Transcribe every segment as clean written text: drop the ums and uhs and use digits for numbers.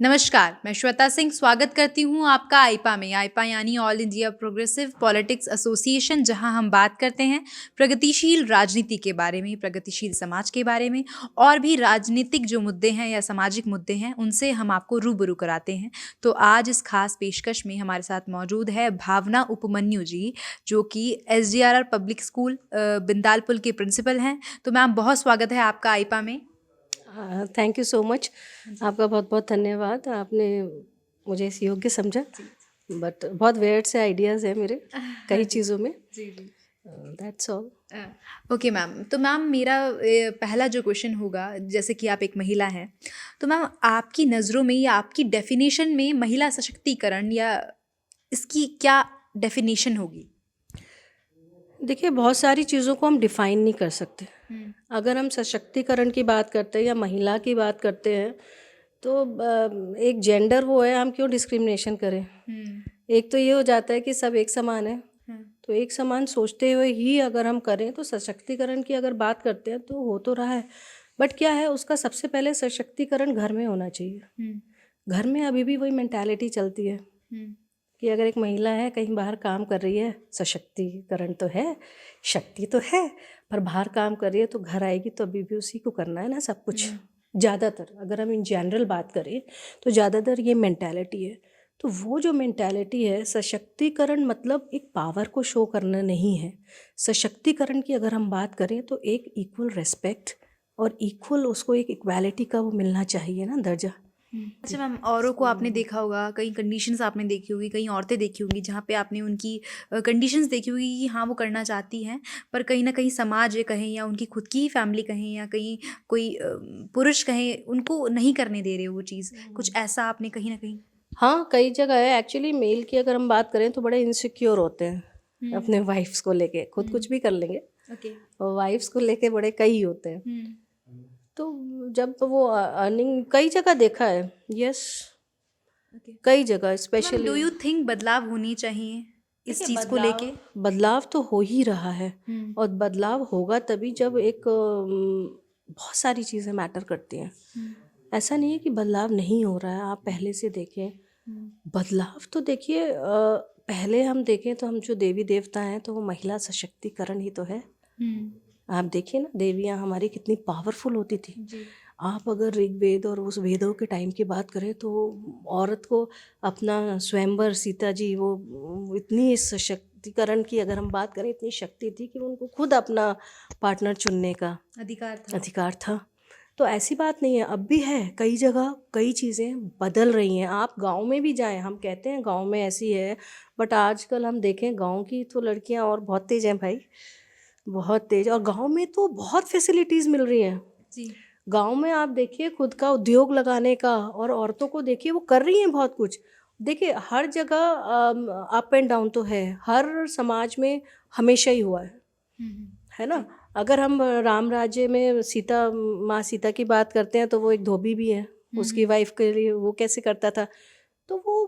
नमस्कार, मैं श्वेता सिंह स्वागत करती हूँ आपका आईपा में। आईपा यानी all India progressive politics association, जहाँ हम बात करते हैं प्रगतिशील राजनीति के बारे में, प्रगतिशील समाज के बारे में और भी राजनीतिक जो मुद्दे हैं या सामाजिक मुद्दे हैं उनसे हम आपको रूबरू कराते हैं। तो आज इस खास पेशकश में हमारे साथ मौजूद है भावना उपमन्यु जी, जो कि एसडीआरआर पब्लिक स्कूल बिंदालपुल के प्रिंसिपल हैं। तो मैम, बहुत स्वागत है आपका आईपा में। Thank you so much. आपका बहुत बहुत धन्यवाद। आपने मुझे इस योग्य समझा, बट बहुत वेयर्ड से आइडियाज़ हैं मेरे कई चीज़ों में। जी जी, दैट्स ऑल। Okay ma'am. तो मैम, मेरा पहला जो क्वेश्चन होगा, जैसे कि आप एक महिला हैं, तो मैम आपकी नज़रों में या आपकी डेफिनेशन में महिला सशक्तिकरण या इसकी क्या डेफिनेशन होगी? देखिए, बहुत सारी चीज़ों को हम डिफ़ाइन नहीं कर सकते। अगर हम सशक्तिकरण की बात करते हैं या महिला की बात करते हैं तो एक जेंडर वो है, हम क्यों डिस्क्रिमिनेशन करें। एक तो ये हो जाता है कि सब एक समान है, तो एक समान सोचते हुए ही अगर हम करें तो सशक्तिकरण की अगर बात करते हैं तो हो तो रहा है, बट क्या है, उसका सबसे पहले सशक्तिकरण घर में होना चाहिए। घर में अभी भी वही मेंटालिटी चलती है कि अगर एक महिला है, कहीं बाहर काम कर रही है, सशक्तिकरण तो है, शक्ति तो है, पर बाहर काम कर रही है तो घर आएगी तो अभी भी उसी को करना है ना सब कुछ। ज़्यादातर अगर हम इन जनरल बात करें तो ज़्यादातर ये मेंटालिटी है। तो वो जो मेंटालिटी है, सशक्तिकरण मतलब एक पावर को शो करना नहीं है। सशक्तिकरण की अगर हम बात करें तो एक इक्वल रेस्पेक्ट और इक्वल उसको एक इक्वालिटी का वो मिलना चाहिए ना दर्जा। अच्छा मैम, औरों को आपने देखा होगा, कई कंडीशंस आपने देखी होगी, कई औरतें देखी होंगी जहाँ पे आपने उनकी कंडीशंस देखी होगी कि हाँ वो करना चाहती हैं, पर कहीं ना कहीं समाज कहें या उनकी खुद की ही फैमिली कहें या कहीं कोई पुरुष कहें, उनको नहीं करने दे रहे वो चीज़। कुछ ऐसा आपने कहीं ना कहीं? हाँ, कई जगह है। एक्चुअली मेल की अगर हम बात करें तो बड़े इनसिक्योर होते हैं अपने वाइफ्स को लेके। खुद कुछ भी कर लेंगे ओके। और वाइफ्स को लेके बड़े कई होते हैं। तो जब वो अर्निंग कई जगह देखा है, यस, ओके कई जगह ma'am, specially. Do you think बदलाव होनी चाहिए इस देखिए, चीज़ को लेके? बदलाव तो हो ही रहा है, और बदलाव होगा तभी जब एक बहुत सारी चीज़ें मैटर करती हैं। ऐसा नहीं है कि बदलाव नहीं हो रहा है। आप पहले से देखें, बदलाव तो देखिए, पहले हम देखें तो हम जो देवी देवता हैं तो वो महिला सशक्तिकरण ही तो है। आप देखिए ना, देवियाँ हमारी कितनी पावरफुल होती थी। जी। आप अगर ऋग्वेद और उस वेदों के टाइम की बात करें तो औरत को अपना स्वयंवर सीता जी, वो इतनी सशक्तिकरण की अगर हम बात करें, इतनी शक्ति थी कि उनको खुद अपना पार्टनर चुनने का अधिकार था। तो ऐसी बात नहीं है, अब भी है। कई जगह कई चीज़ें बदल रही हैं। आप गांव में भी जाएं, हम कहते हैं गांव में ऐसी है, बट आजकल हम देखें गांव की तो लड़कियां और बहुत तेज हैं भाई, बहुत तेज। और गांव में तो बहुत फैसिलिटीज़ मिल रही हैं। जी। गांव में आप देखिए खुद का उद्योग लगाने का, और औरतों को देखिए वो कर रही हैं बहुत कुछ। देखिए हर जगह अप एंड डाउन तो है, हर समाज में हमेशा ही हुआ है ना। अगर हम राम राज्य में सीता, माँ सीता की बात करते हैं तो वो एक धोबी भी है, उसकी वाइफ के लिए वो कैसे करता था। तो वो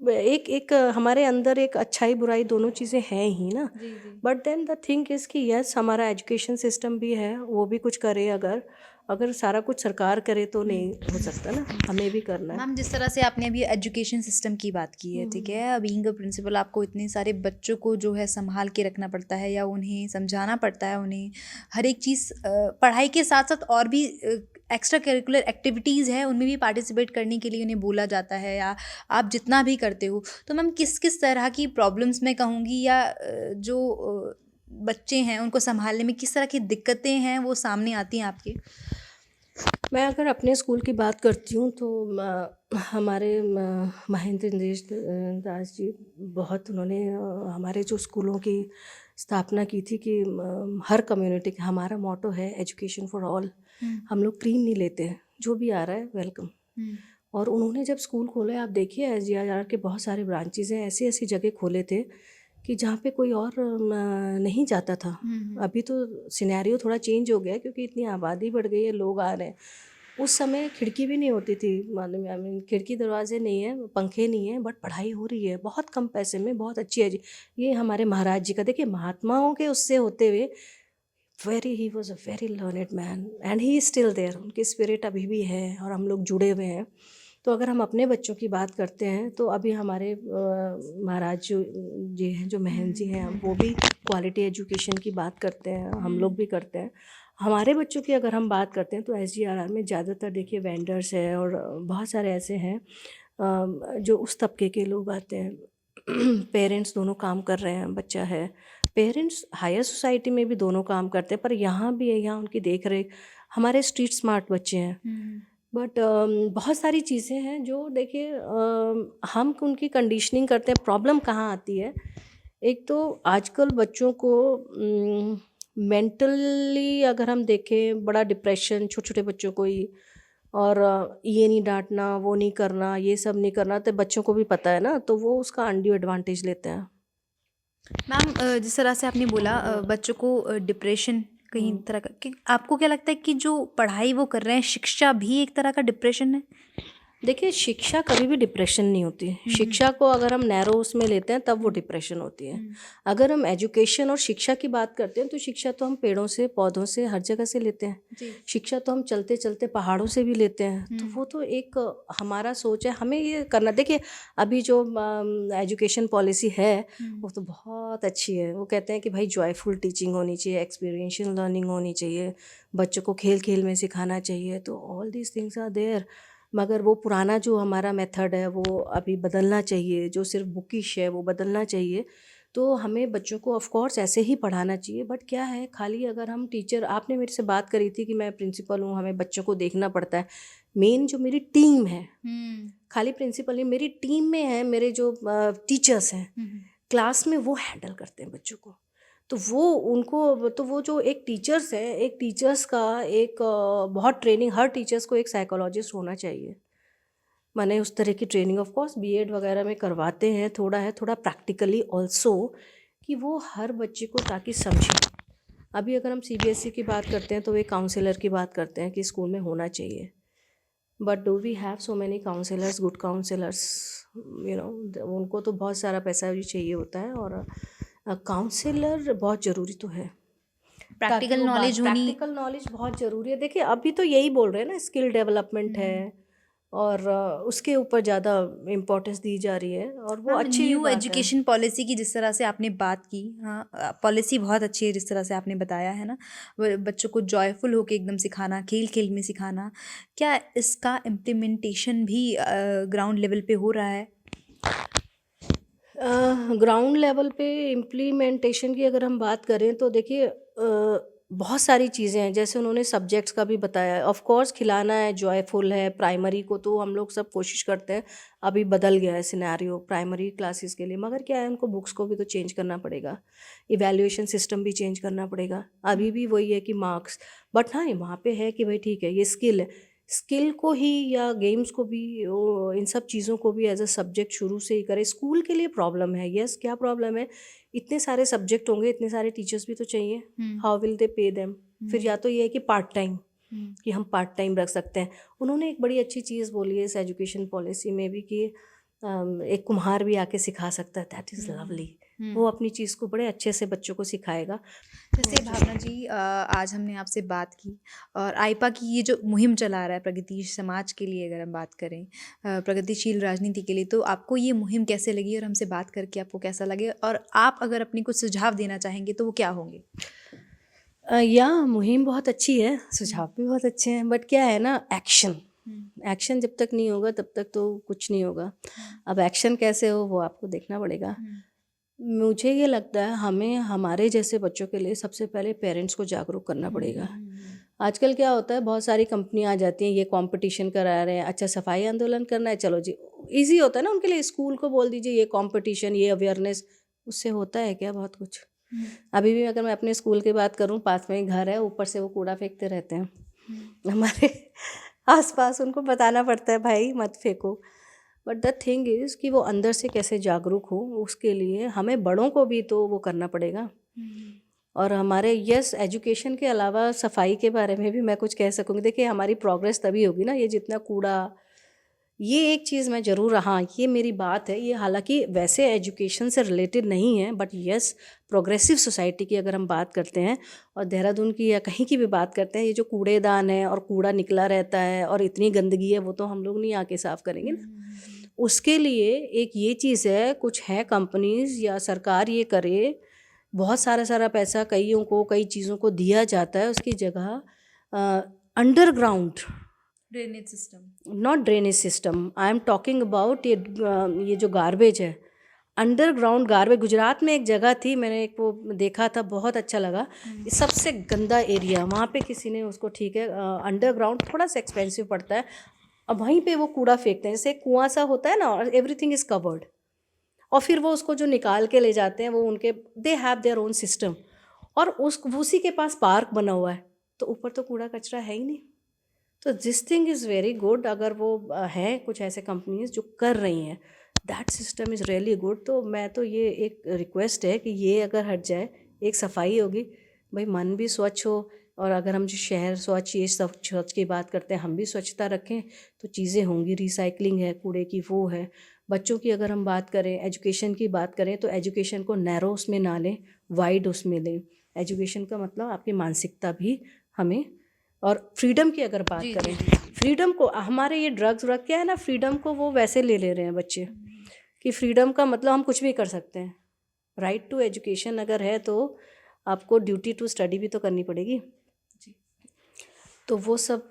एक एक हमारे अंदर एक अच्छाई बुराई दोनों चीज़ें हैं ही ना। But then the thing is कि यस, हमारा एजुकेशन सिस्टम भी है, वो भी कुछ करे। अगर अगर सारा कुछ सरकार करे तो नहीं हो सकता ना, हमें भी करना है। मैम, जिस तरह से आपने अभी एजुकेशन सिस्टम की बात की है, ठीक है, बीइंग अ प्रिंसिपल आपको इतने सारे बच्चों को जो है संभाल के रखना पड़ता है या उन्हें समझाना पड़ता है, उन्हें हर एक चीज़ पढ़ाई के साथ साथ और भी एक्स्ट्रा करिकुलर एक्टिविटीज़ है उनमें भी पार्टिसिपेट करने के लिए उन्हें बोला जाता है, या आप जितना भी करते हो। तो मैम, किस किस तरह की प्रॉब्लम्स मैं कहूँगी या जो बच्चे हैं उनको संभालने में किस तरह की दिक्कतें हैं वो सामने आती हैं आपके? मैं अगर अपने स्कूल की बात करती हूँ तो हमारे महेंद्र इंद्रेश दास जी, बहुत उन्होंने हमारे जो स्कूलों की स्थापना की थी कि हर कम्युनिटी का, हमारा मोटो है एजुकेशन फॉर ऑल। हम लोग क्रीम नहीं लेते हैं, जो भी आ रहा है वेलकम। और उन्होंने जब स्कूल खोले, आप देखिए एसडीआरआर के बहुत सारे ब्रांचेज हैं, ऐसी ऐसी जगह खोले थे कि जहाँ पे कोई और नहीं जाता था। अभी तो सिनेरियो थोड़ा चेंज हो गया क्योंकि इतनी आबादी बढ़ गई है, लोग आ रहे हैं। उस समय खिड़की भी नहीं होती थी, मालूम है, आई मीन खिड़की दरवाजे नहीं है, पंखे नहीं है, बट पढ़ाई हो रही है बहुत कम पैसे में, बहुत अच्छी है। ये हमारे महाराज जी का देखिए, महात्माओं के उससे होते हुए he was a very learned man and he is still there. उनकी स्पिरिट अभी भी है और हम लोग जुड़े हुए हैं। तो अगर हम अपने बच्चों की बात करते हैं तो अभी हमारे महाराज जो जी हैं, जो महंत जी हैं, वो भी क्वालिटी एजुकेशन की बात करते हैं, हम लोग भी करते हैं। हमारे बच्चों की अगर हम बात करते हैं तो एसजीआरआर में ज़्यादातर देखिए वेंडर्स है और बहुत सारे ऐसे हैं जो उस तबके के लोग आते हैं। पेरेंट्स दोनों काम कर रहे हैं, बच्चा है, पेरेंट्स हायर सोसाइटी में भी दोनों काम करते हैं, पर यहाँ भी है, यहाँ उनकी देख रेख, हमारे स्ट्रीट स्मार्ट बच्चे हैं। बट बहुत सारी चीज़ें हैं जो देखिए हम उनकी कंडीशनिंग करते हैं। प्रॉब्लम कहाँ आती है, एक तो आजकल बच्चों को मेंटली अगर हम देखें, बड़ा डिप्रेशन छोटे छोटे बच्चों को ही, और ये नहीं डांटना, वो नहीं करना, ये सब नहीं करना, तो बच्चों को भी पता है ना, तो वो उसका अनड्यू एडवांटेज लेते हैं। मैम जिस तरह से आपने बोला बच्चों को डिप्रेशन कहीं तरह का, कि आपको क्या लगता है कि जो पढ़ाई वो कर रहे हैं, शिक्षा भी एक तरह का डिप्रेशन है? देखिए, शिक्षा कभी भी डिप्रेशन नहीं होती। शिक्षा को अगर हम नैरो उसमें लेते हैं तब वो डिप्रेशन होती है। अगर हम एजुकेशन और शिक्षा की बात करते हैं तो शिक्षा तो हम पेड़ों से, पौधों से, हर जगह से लेते हैं। जी। शिक्षा तो हम चलते चलते पहाड़ों से भी लेते हैं। तो वो तो एक हमारा सोच है, हमें ये करना। देखिए, अभी जो एजुकेशन पॉलिसी है वो तो बहुत अच्छी है। वो कहते हैं कि भाई जॉयफुल टीचिंग होनी चाहिए, एक्सपीरियंशियल लर्निंग होनी चाहिए, बच्चों को खेल खेल में सिखाना चाहिए। तो all these things are there. मगर वो पुराना जो हमारा मेथड है वो अभी बदलना चाहिए, जो सिर्फ बुकिश है वो बदलना चाहिए। तो हमें बच्चों को ऑफ कोर्स ऐसे ही पढ़ाना चाहिए। बट क्या है, खाली अगर हम टीचर, आपने मेरे से बात करी थी कि मैं प्रिंसिपल हूँ, हमें बच्चों को देखना पड़ता है। मेन जो मेरी टीम है, खाली प्रिंसिपल नहीं, मेरी टीम में है, मेरे जो टीचर्स हैं क्लास में, वो हैंडल करते हैं बच्चों को। तो वो उनको, तो वो जो एक टीचर्स है, एक टीचर्स का एक बहुत ट्रेनिंग, हर टीचर्स को एक साइकोलॉजिस्ट होना चाहिए। मैंने उस तरह की ट्रेनिंग ऑफ कोर्स बीएड वगैरह में करवाते हैं, थोड़ा है, थोड़ा प्रैक्टिकली ऑल्सो, कि वो हर बच्चे को ताकि समझें। अभी अगर हम सीबीएसई की बात करते हैं तो वे काउंसलर की बात करते हैं कि स्कूल में होना चाहिए। But do we have so many counsellors, good counsellors? उनको तो बहुत सारा पैसा भी चाहिए होता है, और काउंसलर बहुत ज़रूरी तो है। प्रैक्टिकल नॉलेज होनी। प्रैक्टिकल नॉलेज बहुत ज़रूरी है। देखिए, अभी तो यही बोल रहे हैं ना, स्किल डेवलपमेंट है, और उसके ऊपर ज़्यादा इम्पोर्टेंस दी जा रही है, और वो अच्छी भी न्यू बात है। एजुकेशन पॉलिसी की जिस तरह से आपने बात की, हाँ पॉलिसी बहुत अच्छी है जिस तरह से आपने बताया है ना, बच्चों को जॉयफुल होके एकदम सिखाना, खेल खेल में सिखाना। क्या इसका इम्प्लीमेंटेशन भी ग्राउंड लेवल पे हो रहा है? ग्राउंड लेवल पे इम्प्लीमेंटेशन की अगर हम बात करें तो देखिए, बहुत सारी चीज़ें हैं। जैसे उन्होंने सब्जेक्ट्स का भी बताया है, ऑफ कोर्स खिलाना है, जॉयफुल है, प्राइमरी को तो हम लोग सब कोशिश करते हैं। अभी बदल गया है सिनेरियो प्राइमरी क्लासेस के लिए, मगर क्या है, उनको बुक्स को भी तो चेंज करना पड़ेगा, इवैल्यूएशन सिस्टम भी चेंज करना पड़ेगा। अभी भी वही है कि मार्क्स, बट हाँ, वहाँ पे है कि भाई ठीक है, ये स्किल है, स्किल को ही या गेम्स को भी, इन सब चीज़ों को भी एज अ सब्जेक्ट शुरू से ही करें। स्कूल के लिए प्रॉब्लम है, यस, क्या प्रॉब्लम है, इतने सारे सब्जेक्ट होंगे, इतने सारे टीचर्स भी तो चाहिए, how will they pay them? फिर या तो ये है कि पार्ट टाइम, कि हम पार्ट टाइम रख सकते हैं। उन्होंने एक बड़ी अच्छी चीज़ बोली है इस एजुकेशन पॉलिसी में भी कि एक कुम्हार भी आके सिखा सकता है, दैट इज़ लवली। वो अपनी चीज़ को बड़े अच्छे से बच्चों को सिखाएगा। जैसे भावना जी, आज हमने आपसे बात की और आइपा की ये जो मुहिम चला रहा है प्रगतिशील समाज के लिए, अगर हम बात करें प्रगतिशील राजनीति के लिए, तो आपको ये मुहिम कैसे लगी और हमसे बात करके आपको कैसा लगे, और आप अगर अपनी कुछ सुझाव देना चाहेंगे तो वो क्या होंगे? या मुहिम बहुत अच्छी है, सुझाव भी बहुत अच्छे हैं, बट क्या है ना, एक्शन, एक्शन जब तक नहीं होगा तब तक तो कुछ नहीं होगा। अब एक्शन कैसे हो वो आपको देखना पड़ेगा। मुझे ये लगता है हमें हमारे जैसे बच्चों के लिए सबसे पहले पेरेंट्स को जागरूक करना पड़ेगा। आजकल क्या होता है, बहुत सारी कंपनियां आ जाती हैं, ये कंपटीशन करा रहे हैं, अच्छा सफाई आंदोलन करना है, चलो जी, इजी होता है ना उनके लिए, स्कूल को बोल दीजिए ये कंपटीशन, ये अवेयरनेस, उससे होता है क्या बहुत कुछ? अभी भी अगर मैं अपने स्कूल की बात करूं, पास में ही घर है, ऊपर से वो कूड़ा फेंकते रहते हैं हमारे आसपास, उनको बताना पड़ता है भाई मत फेंको। बट द थिंग इज़ कि वो अंदर से कैसे जागरूक हो, उसके लिए हमें बड़ों को भी तो वो करना पड़ेगा। और हमारे यस, एजुकेशन के अलावा सफाई के बारे में भी मैं कुछ कह सकूँगी। देखिए, हमारी प्रोग्रेस तभी होगी ना, ये जितना कूड़ा, ये एक चीज़ मैं ज़रूर, हाँ ये मेरी बात है, ये हालांकि वैसे एजुकेशन से रिलेटेड नहीं है, बट यस प्रोग्रेसिव सोसाइटी की अगर हम बात करते हैं और देहरादून की या कहीं की भी बात करते हैं, ये जो कूड़ेदान है और कूड़ा निकला रहता है और इतनी गंदगी है, वो तो हम लोग नहीं आके साफ़ करेंगे ना। उसके लिए एक ये चीज़ है, कुछ है कंपनीज या सरकार ये करे, बहुत सारा सारा पैसा कईयों को कई चीज़ों को दिया जाता है, उसकी जगह underground, drainage system, not drainage system, I am talking about ये जो गार्बेज है, अंडरग्राउंड गार्बेज। गुजरात में एक जगह थी, मैंने एक वो देखा था, बहुत अच्छा लगा। ये सबसे गंदा एरिया, वहाँ पे किसी ने उसको, ठीक है अंडरग्राउंड थोड़ा सा एक्सपेंसिव पड़ता है, अब वहीं पे वो कूड़ा फेंकते हैं, जैसे एक कुआं सा होता है ना, और एवरीथिंग इज़ कवर्ड, और फिर वो उसको जो निकाल के ले जाते हैं, वो उनके they have their own system, और उसी के पास पार्क बना हुआ है, तो ऊपर तो कूड़ा कचरा है ही नहीं। तो this thing is very good, अगर वो हैं कुछ ऐसे कंपनीज जो कर रही हैं, that system is really good. तो मैं तो ये एक रिक्वेस्ट है कि ये अगर हट जाए, एक सफाई होगी, भाई मन भी स्वच्छ हो, और अगर हम जो शहर स्वच्छ, ये सब स्वच्छ की बात करते हैं, हम भी स्वच्छता रखें, तो चीज़ें होंगी। रिसाइकलिंग है कूड़े की, वो है। बच्चों की अगर हम बात करें, एजुकेशन की बात करें, तो एजुकेशन को नैरो उसमें ना लें, वाइड उसमें लें। एजुकेशन का मतलब आपकी मानसिकता भी हमें, और फ्रीडम की अगर बात करें, फ्रीडम को, हमारे ये ड्रग्स व्रग क्या है ना, फ्रीडम को वो वैसे ले रहे हैं बच्चे, कि फ्रीडम का मतलब हम कुछ भी कर सकते हैं। राइट टू एजुकेशन अगर है, तो आपको ड्यूटी टू स्टडी भी तो करनी पड़ेगी। तो वो सब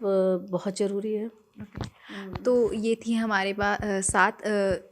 बहुत ज़रूरी है। तो ये थी हमारे साथ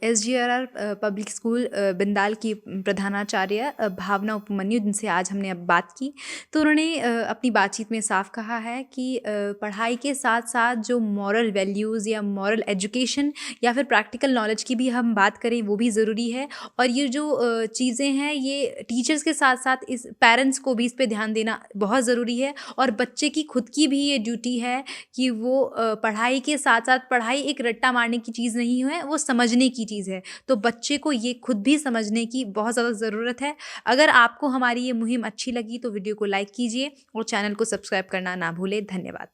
SGRR पब्लिक स्कूल बिंदाल की प्रधानाचार्य भावना उपमन्यु, जिनसे आज हमने अब बात की। तो उन्होंने अपनी बातचीत में साफ कहा है कि पढ़ाई के साथ साथ जो मॉरल वैल्यूज़ या मॉरल एजुकेशन या फिर प्रैक्टिकल नॉलेज की भी हम बात करें, वो भी ज़रूरी है। और ये जो चीज़ें हैं, ये टीचर्स के साथ साथ इस पेरेंट्स को भी इस पे ध्यान देना बहुत ज़रूरी है। और बच्चे की खुद की भी ये ड्यूटी है कि वो पढ़ाई के साथ साथ, पढ़ाई एक रट्टा मारने की चीज़ नहीं है, वो समझने की चीज़ है। तो बच्चे को ये खुद भी समझने की बहुत ज़्यादा ज़रूरत है। अगर आपको हमारी ये मुहिम अच्छी लगी तो वीडियो को लाइक कीजिए और चैनल को सब्सक्राइब करना ना भूलें। धन्यवाद।